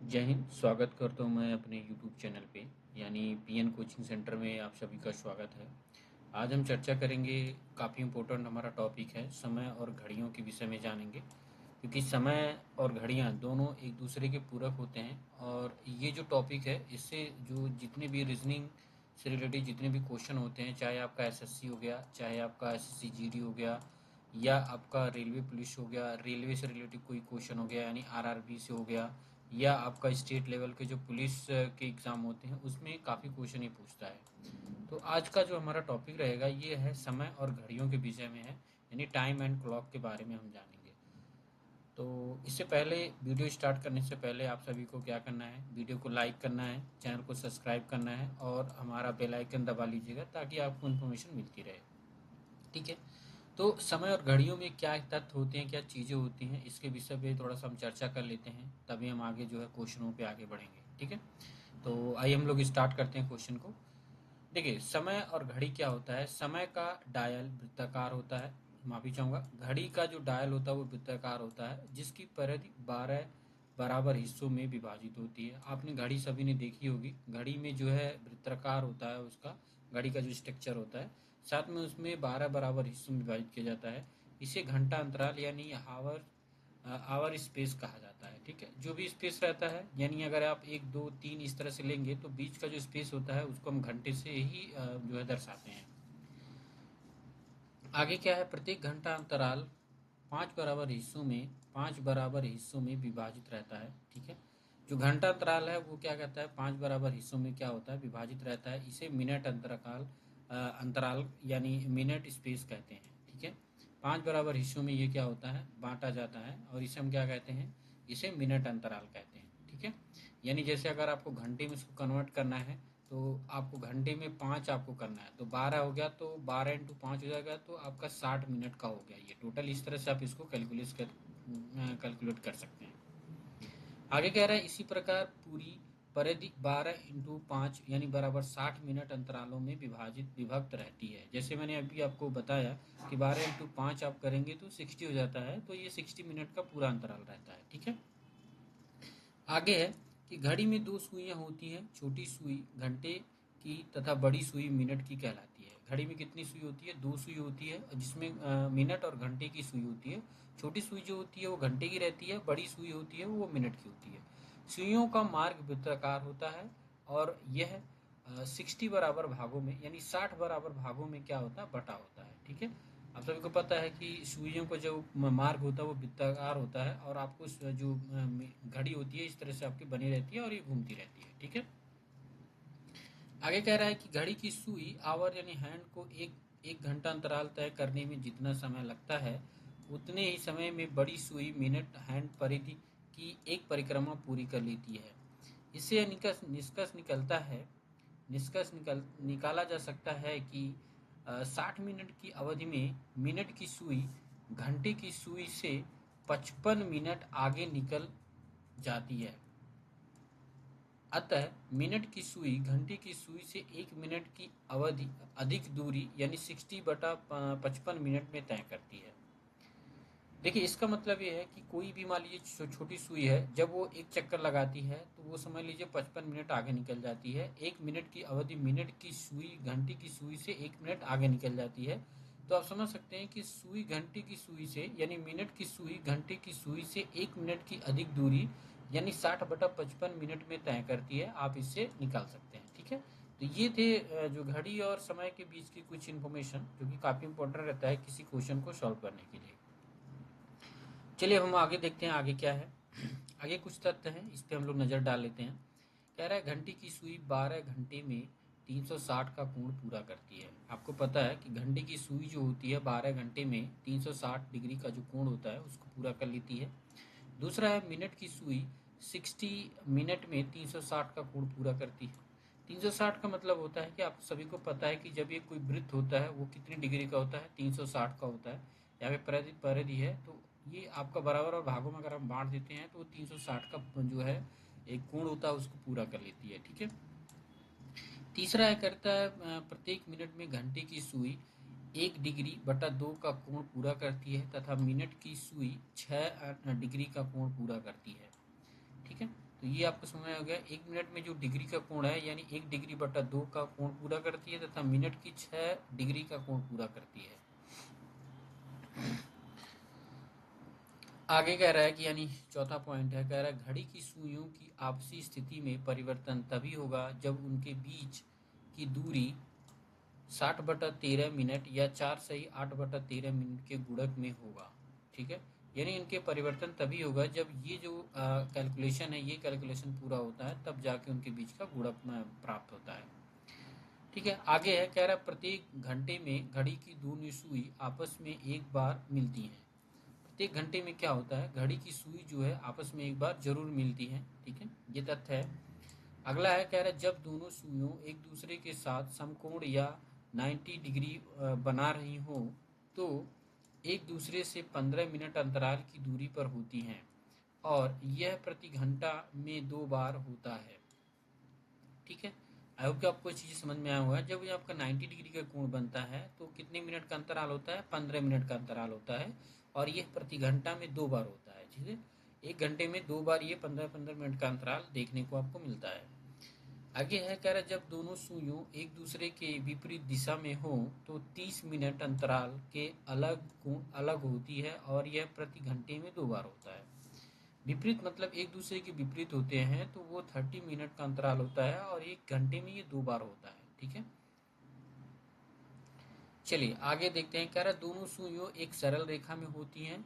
जय हिंद। स्वागत करता हूँ मैं अपने यूट्यूब चैनल पे यानी पीएन कोचिंग सेंटर में आप सभी का स्वागत है। आज हम चर्चा करेंगे, काफ़ी इम्पोर्टेंट हमारा टॉपिक है, समय और घड़ियों के विषय में जानेंगे। क्योंकि समय और घड़ियाँ दोनों एक दूसरे के पूरक होते हैं और ये जो टॉपिक है इससे जो जितने भी रीजनिंग से रिलेटेड जितने भी क्वेश्चन होते हैं, चाहे आपका एसएससी हो गया, चाहे आपका एसएससी जीडी हो गया, या आपका रेलवे पुलिस हो गया, रेलवे से रिलेटेड कोई क्वेश्चन हो गया यानी आरआरबी से हो गया, या आपका स्टेट लेवल के जो पुलिस के एग्ज़ाम होते हैं उसमें काफ़ी क्वेश्चन ही पूछता है। तो आज का जो हमारा टॉपिक रहेगा ये है समय और घड़ियों के विषय में है, यानी टाइम एंड क्लॉक के बारे में हम जानेंगे। तो इससे पहले, वीडियो स्टार्ट करने से पहले आप सभी को क्या करना है, वीडियो को लाइक करना है, चैनल को सब्सक्राइब करना है और हमारा बेल आइकन दबा लीजिएगा ताकि आपको इन्फॉर्मेशन मिलती रहे। ठीक है। तो समय और घड़ियों में क्या तथ्य होते हैं, क्या चीज़ें होती हैं, इसके विषय पे थोड़ा सा हम चर्चा कर लेते हैं, तभी हम आगे जो है क्वेश्चनों पे आगे बढ़ेंगे। ठीक है। तो आइए हम लोग स्टार्ट करते हैं क्वेश्चन को। देखिए, समय और घड़ी क्या होता है। समय का डायल वृत्ताकार होता है, माफी चाहूँगा, घड़ी का जो डायल होता है वो वृत्ताकार होता है जिसकी परिधि 12 बराबर हिस्सों में विभाजित होती है। आपने घड़ी सभी ने देखी होगी, घड़ी में जो है वृत्ताकार होता है उसका, घड़ी का जो स्ट्रक्चर होता है, साथ में उसमें 12 बराबर हिस्सों में विभाजित किया जाता है। इसे घंटा अंतराल यानी आवर स्पेस कहा जाता है। ठीक है। जो भी स्पेस रहता है, यानी अगर आप 1 2 3 इस तरह से लेंगे तो बीच का जो स्पेस होता है उसको हम घंटे से ही जो है दर्शाते हैं। आगे क्या है, प्रत्येक घंटा अंतराल 5 बराबर हिस्सों में विभाजित रहता है। ठीक है। जो घंटा अंतराल है वो क्या कहता है, 5 बराबर हिस्सों में क्या होता है, विभाजित रहता है। इसे मिनट अंतराल यानी मिनट स्पेस कहते हैं। ठीक है। 5 बराबर हिस्सों में ये क्या होता है, बांटा जाता है और इसे हम क्या कहते हैं, इसे मिनट अंतराल कहते हैं। ठीक है। यानी जैसे अगर आपको घंटे में इसको कन्वर्ट करना है तो आपको घंटे में 5 आपको करना है, तो 12 हो गया, तो 12 × 5 हो जाएगा, तो आपका 60 मिनट का हो गया ये टोटल। इस तरह से आप इसको कैलकुलेट कर सकते हैं। आगे कह रहा है, इसी प्रकार पूरी परिधि 12 × 5 यानी बराबर 60 मिनट अंतरालों में विभक्त रहती है। जैसे मैंने अभी आपको बताया कि 12 × 5 आप करेंगे तो 60 हो जाता है, तो ये 60 मिनट का पूरा अंतराल रहता है। ठीक है। आगे है कि घड़ी में दो सुइयां होती हैं, छोटी सुई घंटे की तथा बड़ी सुई मिनट की कहलाती है। घड़ी में कितनी सुई होती है, दो सुई होती है, जिसमें मिनट और घंटे की सुई होती है। छोटी सुई जो होती है वो घंटे की रहती है, बड़ी सुई होती है वो मिनट की होती है। सुइयों का मार्ग वृत्ताकार होता है और यह 60 बराबर भागों में यानी 60 बराबर भागों में क्या होता है, बटा होता है। ठीक है। आप सभी को पता है कि सुइयों का जो मार्ग होता है वो वृत्ताकार होता है और आपको जो घड़ी होती है इस तरह से आपकी बनी रहती है और ये घूमती रहती है। ठीक है। आगे कह रहा है कि घड़ी की सुई आवर यानी हैंड को एक एक घंटा अंतराल तय करने में जितना समय लगता है उतने ही समय में बड़ी सुई मिनट हैंड परिधि की एक परिक्रमा पूरी कर लेती है। इससे यह निष्कर्ष निकाला जा सकता है कि 60 मिनट की अवधि में मिनट की सुई घंटे की सुई से 55 मिनट आगे निकल जाती है। अतः मिनट की सुई घंटे की सुई से 1 मिनट की अवधि अधिक दूरी यानी 60/55 मिनट में तय करती है। देखिए, इसका मतलब ये है कि कोई भी मान लीजिए छोटी सुई है, जब वो एक चक्कर लगाती है तो वो समझ लीजिए 55 मिनट आगे निकल जाती है। 1 मिनट की अवधि मिनट की सुई घंटे की सुई से 1 मिनट आगे निकल जाती है। तो आप समझ सकते हैं कि सुई घंटे की सुई से यानी मिनट की सुई घंटे की सुई से 1 मिनट की अधिक दूरी यानी 60/55 मिनट में तय करती है। आप इससे निकाल सकते हैं। ठीक है। तो ये थे जो घड़ी और समय के बीच की कुछ इन्फॉर्मेशन, जो कि काफ़ी इंपॉर्टेंट रहता है किसी क्वेश्चन को सॉल्व करने के लिए। चलिए अब हम आगे देखते हैं आगे क्या है। आगे कुछ तथ्य हैं, इस पे हम लोग नज़र डाल लेते हैं। कह रहा है, घंटे की सुई 12 घंटे में 360 का कोण पूरा करती है। आपको पता है कि घंटे की सुई जो होती है 12 घंटे में 360 डिग्री का जो कोण होता है उसको पूरा कर लेती है। दूसरा है, मिनट की सुई 60 मिनट में 360 का कोण पूरा करती है। 360 का मतलब होता है कि आप सभी को पता है कि जब ये कोई वृत्त होता है वो कितनी डिग्री का होता है, 360 का होता है। यहाँ पे परिधि परिधि है, तो ये आपका बराबर और भागों में अगर हम बांट देते हैं तो 360 का जो है एक कोण होता है उसको पूरा कर लेती है। ठीक है। तीसरा है, करता है प्रत्येक मिनट में घंटे की सुई 1 डिग्री/2 का कोण पूरा करती है तथा मिनट की सुई 6 डिग्री का कोण पूरा करती है। ठीक है। तो ये आपको समझ में आ गया। 1 मिनट में जो डिग्री का कोण है यानी 1 डिग्री बटा 2 का कोण पूरा करती है तथा मिनट की 6 डिग्री का कोण पूरा करती है। आगे कह रहा है कि यानी चौथा पॉइंट है, कह रहा है घड़ी की सुइयों की आपसी स्थिति में परिवर्तन तभी होगा जब उनके बीच की दूरी 60/13 मिनट या 4 सही 8/13 मिनट के गुणक में होगा। ठीक है, यानी इनके परिवर्तन तभी होगा जब ये जो कैलकुलेशन है, ये कैलकुलेशन पूरा होता है, तब जाके उनके बीच का गुणक प्राप्त होता है। ठीक है, आगे है, कह रहा है प्रत्येक घंटे में घड़ी की दोनों सुई आपस में एक बार मिलती हैं। प्रत्येक घंटे में क्या होता है, घड़ी की सुई जो है आपस में एक बार जरूर मिलती है। ठीक है, ये तथ्य है। अगला है, कह रहा है जब दोनों सुइयों एक दूसरे के साथ समकोण या 90 डिग्री बना रही हो तो एक दूसरे से 15 मिनट अंतराल की दूरी पर होती हैं और यह प्रति घंटा में 2 बार होता है। ठीक है, आई होप कि आपको ये चीज़ समझ में आया हुआ है। जब ये आपका 90 डिग्री का कोण बनता है तो कितने मिनट का अंतराल होता है, 15 मिनट का अंतराल होता है और यह प्रति घंटा में 2 बार होता है। ठीक है, 1 घंटे में 2 बार ये 15-15 मिनट का अंतराल देखने को आपको मिलता है। आगे है, कह रहा है जब दोनों सुइयों एक दूसरे के विपरीत दिशा में हो तो 30 मिनट अंतराल के अलग होती है और यह प्रति घंटे में 2 बार होता है। विपरीत मतलब एक दूसरे के विपरीत होते हैं तो वो 30 मिनट का अंतराल होता है और 1 घंटे में ये 2 बार होता है। ठीक है, चलिए आगे देखते हैं। कह रहा है दोनों सुइयों एक सरल रेखा में होती हैं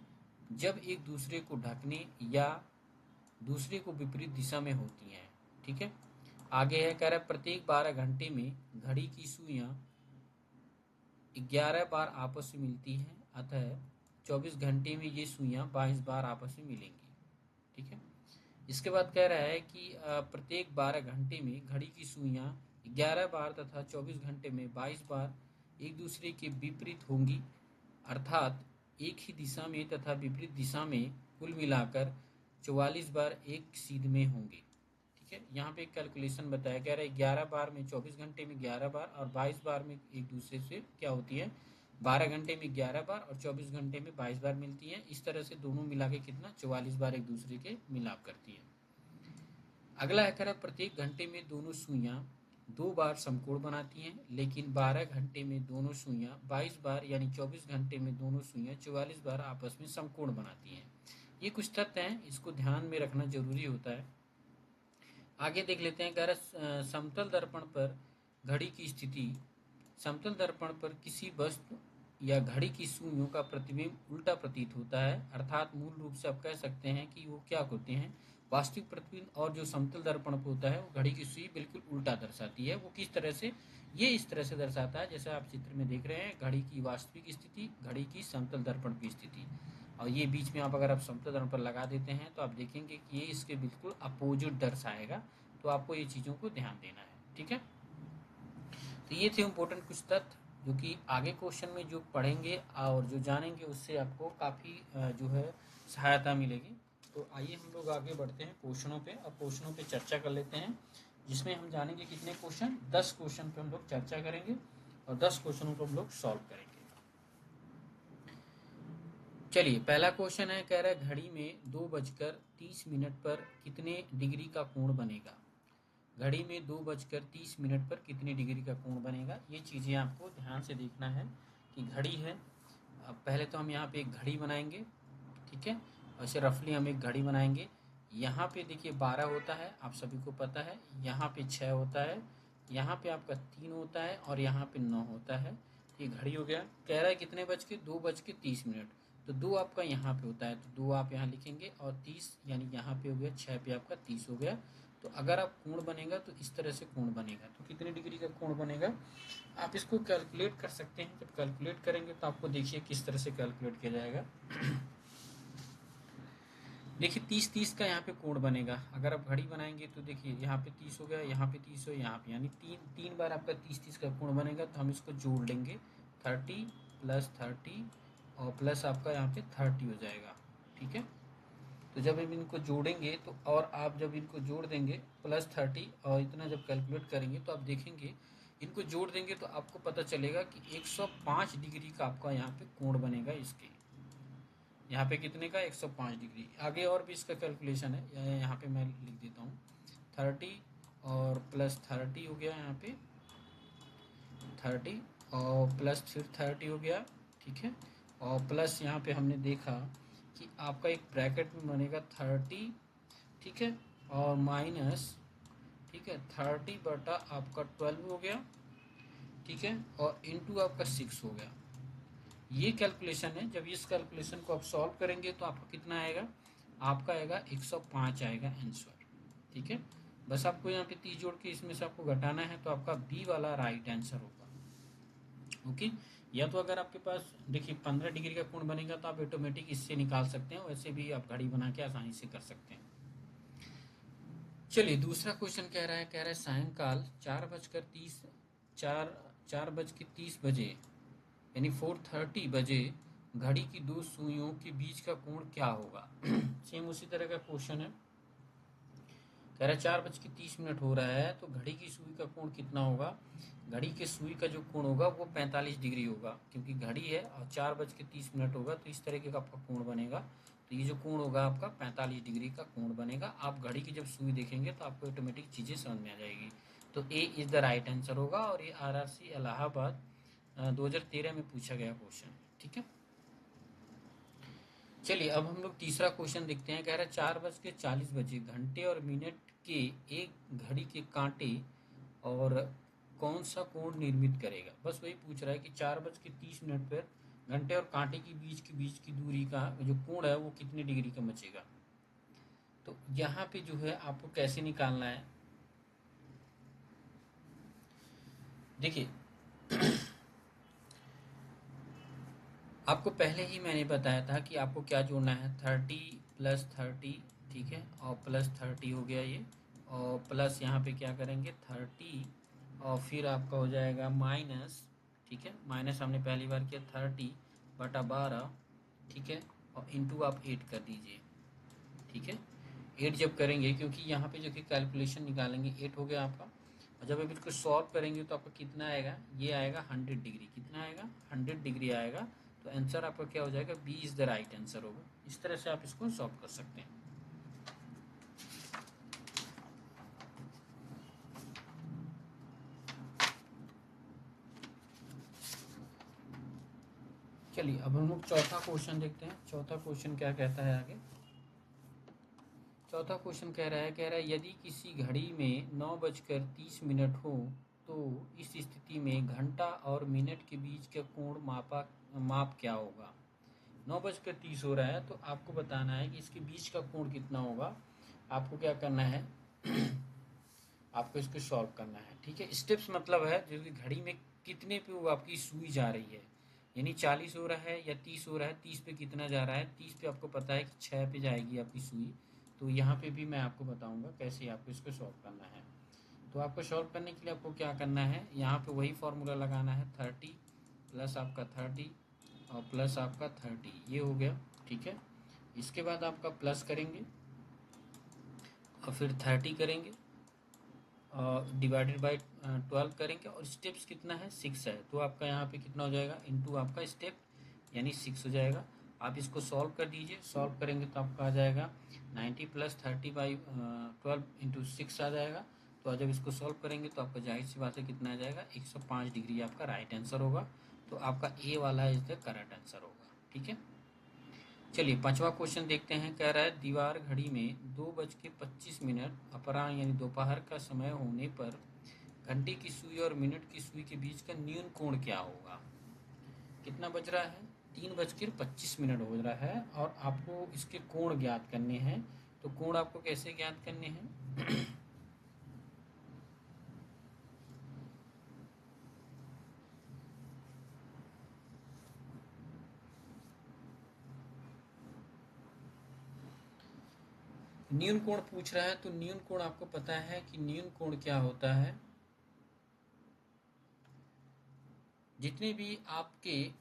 जब एक दूसरे को ढकने या दूसरे को विपरीत दिशा में होती हैं। ठीक है, आगे है, कह रहा है प्रत्येक 12 घंटे में घड़ी की सुइयां 11 बार आपस में मिलती हैं, अतः 24 घंटे में ये सुइयां 22 बार आपस में मिलेंगी। ठीक है, इसके बाद कह रहा है कि प्रत्येक 12 घंटे में घड़ी की सुइयां 11 बार तथा 24 घंटे में 22 बार एक दूसरे के विपरीत होंगी, अर्थात एक ही दिशा में तथा विपरीत दिशा में कुल मिलाकर 44 बार एक सीध में होंगे। ठीक है, यहाँ पे एक कैलकुलेशन बताया, कह रहा है 11 बार में 24 घंटे में 11 बार और 22 बार में एक दूसरे से क्या होती है, 12 घंटे में 11 बार और 24 घंटे में 22 बार मिलती है। इस तरह से दोनों मिला के कितना 44 बार एक दूसरे के मिलाप करती है। अगला है, कह रहा है प्रत्येक घंटे में दोनों सुइयां 2 बार समकोण बनाती हैं, लेकिन 12 घंटे में दोनों सुइयां 22 बार यानी 24 घंटे में दोनों सुइयां 44 बार आपस में समकोण बनाती हैं। ये कुछ तथ्य हैं, इसको ध्यान में रखना जरूरी होता है। आगे देख लेते हैं, कह रहा है समतल दर्पण पर घड़ी की स्थिति। समतल दर्पण पर किसी वस्तु या घड़ी की सुइयों का प्रतिबिंब उल्टा प्रतीत होता है, अर्थात मूल रूप से आप कह सकते हैं कि वो क्या होते हैं, वास्तविक प्रतिबिंब और जो समतल दर्पण पर होता है वो घड़ी की सुई बिल्कुल उल्टा दर्शाती है। वो किस तरह से, ये इस तरह से दर्शाता है जैसे आप चित्र में देख रहे हैं, घड़ी की वास्तविक स्थिति, घड़ी की समतल दर्पण की स्थिति, और ये बीच में आप अगर आप समतल दर्पण पर लगा देते हैं तो आप देखेंगे कि ये इसके बिल्कुल अपोजिट दर्शाएगा। तो आपको ये चीज़ों को ध्यान देना है। ठीक है, तो ये थे इम्पोर्टेंट कुछ तथ्य जो कि आगे क्वेश्चन में जो पढ़ेंगे और जो जानेंगे उससे आपको काफ़ी जो है सहायता मिलेगी। तो आइए हम लोग आगे बढ़ते हैं क्वेश्चनों पे। अब क्वेश्चनों पे चर्चा कर लेते हैं, जिसमें हम जानेंगे कितने क्वेश्चन, 10 क्वेश्चन पे हम लोग चर्चा करेंगे और 10 क्वेश्चनों को हम लोग सॉल्व करेंगे। चलिए, पहला क्वेश्चन है, कह रहा है घड़ी में 2:30 पर कितने डिग्री का कोण बनेगा। घड़ी में 2:30 पर कितने डिग्री का कोण बनेगा, ये चीज़ें आपको ध्यान से देखना है कि घड़ी है। अब पहले तो हम यहाँ पे एक घड़ी बनाएंगे। ठीक है, वैसे रफली हम एक घड़ी बनाएंगे। यहाँ पे देखिए 12 होता है, आप सभी को पता है। यहाँ पे 6 होता है, यहाँ पे आपका 3 होता है और यहाँ पे 9 होता है। ये घड़ी हो गया। कह रहा है कितने बज के, 2:30, तो 2 आपका यहाँ पे होता है तो 2 आप यहाँ लिखेंगे और 30 यानी यहाँ पे हो गया, 6 पे आपका 30 हो गया। तो अगर आप कोण बनेगा तो इस तरह से कोण बनेगा। तो कितने डिग्री का कोण बनेगा आप इसको कैलकुलेट कर सकते हैं। जब कैलकुलेट करेंगे तो आपको देखिए किस तरह से कैलकुलेट किया जाएगा। देखिए 30-30 का यहाँ पे कोण बनेगा। अगर आप घड़ी बनाएंगे तो देखिए यहाँ पे 30 हो गया, यहाँ पे 30 हो, यहाँ पे, यानी तीन बार आपका 30-30 का कोण बनेगा। तो हम इसको जोड़ लेंगे, 30 + 30 और प्लस आपका यहाँ पे 30 हो जाएगा। ठीक है, तो जब हम इनको जोड़ेंगे तो, और आप जब इनको जोड़ देंगे +30 और इतना जब कैलकुलेट करेंगे तो आप देखेंगे इनको जोड़ देंगे तो आपको पता चलेगा कि 105 डिग्री का आपका यहाँ पे कोण बनेगा इसके। यहाँ पे कितने का 105 डिग्री। आगे और भी इसका कैलकुलेशन है, यहाँ पे मैं लिख देता हूँ 30 और प्लस 30 हो गया, यहाँ पे 30 और प्लस फिर 30 हो गया, ठीक है। और प्लस यहाँ पे हमने देखा कि आपका एक ब्रैकेट में बनेगा 30, ठीक है, और माइनस, ठीक है, 30 बटा आपका 12 हो गया, ठीक है, और इनटू आपका 6 हो गया। ये कैलकुलेशन है। जब इस कैलकुलेशन को आप सॉल्व करेंगे तो आपका कितना आएगा, आपका आएगा 105 आएगा आंसर, ठीक है। बस आपको यहाँ पे 30 जोड़ के इसमें से आपको घटाना है, तो आपका बी वाला राइट आंसर होगा। ओके। या तो अगर आपके पास देखिए 15 डिग्री का कोण बनेगा तो आप ऑटोमेटिक इससे निकाल सकते हैं, वैसे भी आप घड़ी बना के आसानी से कर सकते हैं। चलिए दूसरा क्वेश्चन कह रहा है सायंकाल 4:30 बजे यानी 4:30 बजे घड़ी की दो सुइयों के बीच का कोण क्या होगा। सेम उसी तरह का क्वेश्चन है। कह रहा है 4:30 हो रहा है तो घड़ी की सुई का कोण कितना होगा। घड़ी के सुई का जो कोण होगा वो 45 डिग्री होगा, क्योंकि घड़ी है और 4:30 होगा, तो इस तरीके का आपका कोण बनेगा। तो ये जो कोण होगा आपका 45 डिग्री का कोण बनेगा। आप घड़ी की जब सुई देखेंगे तो आपको ऑटोमेटिक चीज़ें समझ में आ जाएगी। तो A is the right answer होगा, और ये RRC इलाहाबाद 2013 में पूछा गया क्वेश्चन, ठीक है। चलिए अब हम लोग तीसरा क्वेश्चन देखते हैं। कह रहा है 4:40 घंटे और मिनट के एक घड़ी के कांटे और कौन सा कोण निर्मित करेगा। बस वही पूछ रहा है कि 4:30 पर घंटे और कांटे के बीच की दूरी का जो कोण है वो कितने डिग्री का बचेगा। तो यहाँ पे जो है आपको कैसे निकालना है, देखिए आपको पहले ही मैंने बताया था कि आपको क्या जोड़ना है, 30 प्लस 30, ठीक है, और प्लस 30 हो गया ये, और प्लस यहाँ पे क्या करेंगे 30, और फिर आपका हो जाएगा माइनस, ठीक है, माइनस हमने पहली बार किया 30/12, ठीक है, और इंटू आप 8 कर दीजिए, ठीक है। 8 जब करेंगे, क्योंकि यहाँ पे जो कि कैलकुलेशन निकालेंगे 8 हो गया आपका, और जब आप इसको सॉल्व करेंगे तो आपका कितना आएगा, ये आएगा 100 डिग्री। कितना आएगा, 100 डिग्री आएगा। तो आंसर आपका क्या हो जाएगा, B is the right answer होगा। इस तरह से आप इसको सॉल्व कर सकते हैं। चलिए अब हम लोग चौथा क्वेश्चन देखते हैं। चौथा क्वेश्चन क्या कहता है आगे। चौथा क्वेश्चन कह रहा है यदि किसी घड़ी में 9:30 हो तो इस स्थिति में घंटा और मिनट के बीच का कोण माप क्या होगा। 9:30 हो रहा है तो आपको बताना है कि इसके बीच का कोण कितना होगा। आपको क्या करना है आपको इसको सॉल्व करना है, ठीक है। स्टेप्स मतलब है जो कि घड़ी में कितने पे वो आपकी सुई जा रही है, यानी 40 हो रहा है या 30 हो रहा है, 30 पे कितना जा रहा है। 30 पे आपको पता है कि 6 पे जाएगी आपकी सुई। तो यहाँ पे भी मैं आपको बताऊँगा कैसे आपको इसको सॉल्व करना है। तो आपको सॉल्व करने के लिए आपको क्या करना है, यहाँ पे वही फार्मूला लगाना है, 30 प्लस आपका 30 और प्लस आपका 30, ये हो गया, ठीक है। इसके बाद आपका प्लस करेंगे और फिर 30 करेंगे और डिवाइडेड बाई 12 करेंगे, और स्टेप्स कितना है 6 है, तो आपका यहाँ पे कितना हो जाएगा इनटू आपका स्टेप यानी 6 हो जाएगा। आप इसको सॉल्व कर दीजिए। सॉल्व करेंगे तो आपका आ जाएगा 90 प्लस 30/12 इंटू 6 आ जाएगा। तो जब इसको सॉल्व करेंगे तो आपका जाहिर सी बात है कितना आ जाएगा 105 डिग्री आपका राइट आंसर होगा। तो आपका ए वाला इज द करेक्ट आंसर होगा, ठीक है। चलिए पांचवा क्वेश्चन देखते हैं। कह रहा है दीवार घड़ी में 2:25 अपराह्न यानी दोपहर का समय होने पर घंटे की सुई और मिनट की सुई के बीच का न्यून कोण क्या होगा। कितना बज रहा है, 3:25 हो रहा है, और आपको इसके कोण ज्ञात करने हैं। तो कोण आपको कैसे ज्ञात करने हैं न्यून कोण पूछ रहा है, तो न्यून कोण आपको पता है कि न्यून कोण क्या होता है। जितने भी आपके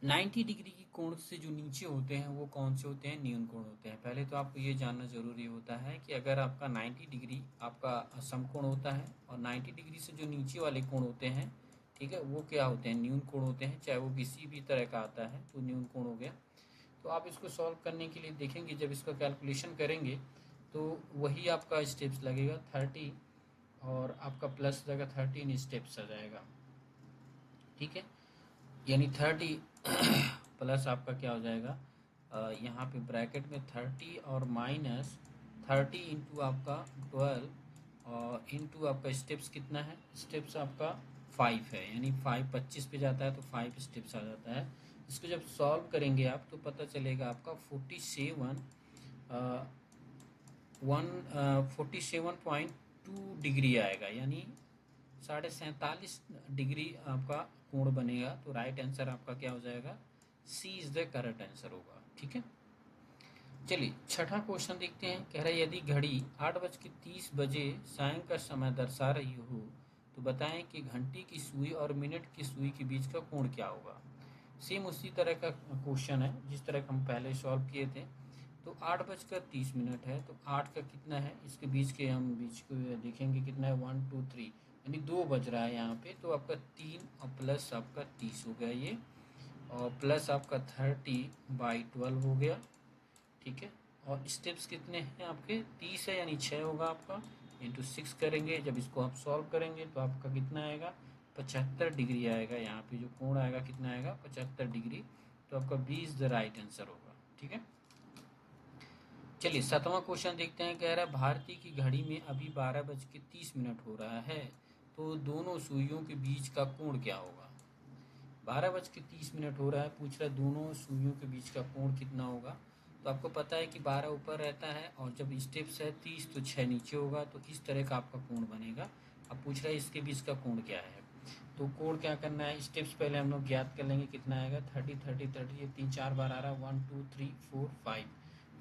90 डिग्री की कोण से जो नीचे होते हैं वो कौन से होते हैं, न्यून कोण होते हैं। पहले तो आपको ये जानना जरूरी होता है कि अगर आपका 90 डिग्री आपका समकोण होता है और 90 डिग्री से जो नीचे वाले कोण होते हैं, ठीक है, वो क्या होते हैं, न्यून कोण होते हैं, चाहे वो किसी भी तरह का आता है तो न्यून कोण हो गया। तो आप इसको सॉल्व करने के लिए देखेंगे, जब इसका कैलकुलेशन करेंगे तो वही आपका स्टेप्स लगेगा 30 और आपका प्लस जाएगा 13 स्टेप्स आ जाएगा। ठीक है, यानी 30 प्लस आपका क्या हो जाएगा, यहाँ पे ब्रैकेट में 30 और माइनस 30 इंटू आपका 12 और इंटू आपका स्टेप्स कितना है, स्टेप्स आपका 5 है, यानी 5 25 पे जाता है तो 5 स्टेप्स आ जाता है। इसको जब सॉल्व करेंगे आप तो पता चलेगा आपका 47.2 डिग्री आएगा, यानी 47.5 डिग्री आपका कोण बनेगा। तो राइट आंसर आपका क्या हो जाएगा, सी इज द करेक्ट आंसर होगा। ठीक है, चलिए छठा क्वेश्चन देखते हैं। कह रहा है यदि घड़ी 8:30 सायं का समय दर्शा रही हो तो बताएं कि घंटी की सुई और मिनट की सुई के बीच का कोण क्या होगा। सेम उसी तरह का क्वेश्चन है जिस तरह का हम पहले सॉल्व किए थे। तो 8:30 है, तो 8 का कितना है, इसके बीच के हम बीच को देखेंगे कितना है, 1 2 3, यानी 2 बज रहा है यहाँ पे। तो आपका 3 और प्लस आपका 30 हो गया ये, और प्लस आपका 30/12 हो गया। ठीक है, और स्टेप्स कितने हैं आपके, 30 है, यानी 6 होगा आपका, इंटू 6 करेंगे। जब इसको आप सॉल्व करेंगे तो आपका कितना आएगा, 75 डिग्री आएगा। यहाँ पे जो कोण आएगा कितना आएगा, 75 डिग्री। तो आपका B is the right answer होगा। ठीक है, चलिए सातवां क्वेश्चन देखते हैं। कह रहा है भारती की घड़ी में अभी 12:30 हो रहा है, तो दोनों सुइयों के बीच का कोण क्या होगा। 12:30 हो रहा है, पूछ रहा है दोनों सुइयों के बीच का कोण कितना होगा। तो आपको पता है कि 12 ऊपर रहता है और जब स्टेप्स है 30 तो 6 नीचे होगा, तो इस तरह का आपका कोण बनेगा। अब पूछ रहा है इसके बीच का कोण क्या है। तो कोण क्या करना है, स्टेप्स पहले हम लोग ज्ञात कर लेंगे, कितना आएगा 30 30 30, ये 3 4 बार आ रहा है, 1 2 3 4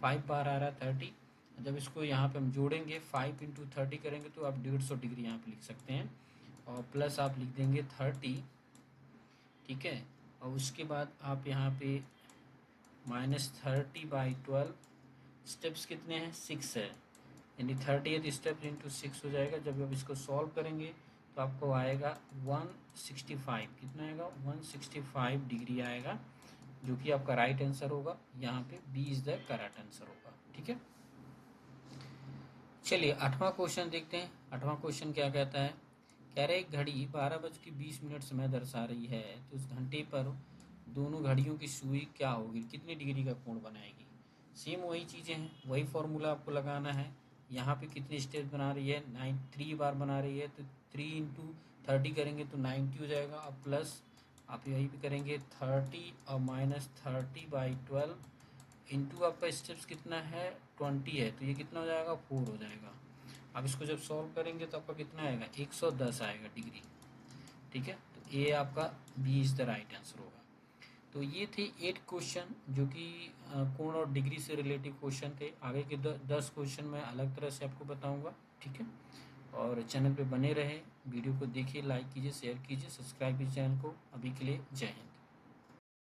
5 बार आ रहा है 30। जब इसको यहाँ पे हम जोड़ेंगे 5 इंटू 30 करेंगे तो आप 150 डिग्री यहाँ पे लिख सकते हैं, और प्लस आप लिख देंगे 30। ठीक है, और उसके बाद आप यहाँ पे -30/12, स्टेप्स कितने हैं 6 है, यानी 30th स्टेप इंटू 6 हो जाएगा। जब आप इसको सॉल्व करेंगे तो आपको आएगा 165, कितना आएगा 165 डिग्री आएगा, जो कि आपका राइट आंसर होगा। यहाँ पे B is the correct answer होगा। ठीक है, चलिए आठवां क्वेश्चन देखते हैं। आठवां क्वेश्चन क्या कहता है, कह रहे एक घड़ी 12:20 समय दर्शा रही है, तो उस घंटे पर दोनों घड़ियों की सुई क्या होगी, कितनी डिग्री का कोण बनाएगी। सेम वही चीज़ें हैं, वही फॉर्मूला आपको लगाना है। यहाँ पे कितने स्टेप बना रही है, 3 बार बना रही है, तो 3 इंटू 30 करेंगे तो 90 हो जाएगा। अब प्लस आप यही भी करेंगे 30 और -30/12 इंटू आपका स्टेप्स कितना है 20 है, तो ये कितना हो जाएगा 4 हो जाएगा। अब इसको जब सॉल्व करेंगे तो आपका कितना आएगा 110 आएगा डिग्री। ठीक है, तो ये आपका B is the right answer होगा। तो ये थे 8 क्वेश्चन जो कि कोण और डिग्री से रिलेटिव क्वेश्चन थे। आगे के 10 क्वेश्चन मैं अलग तरह से आपको बताऊंगा। ठीक है, और चैनल पे बने रहे, वीडियो को देखिए, लाइक कीजिए, शेयर कीजिए, सब्सक्राइब कीजिए चैनल को। अभी के लिए जय हिंद।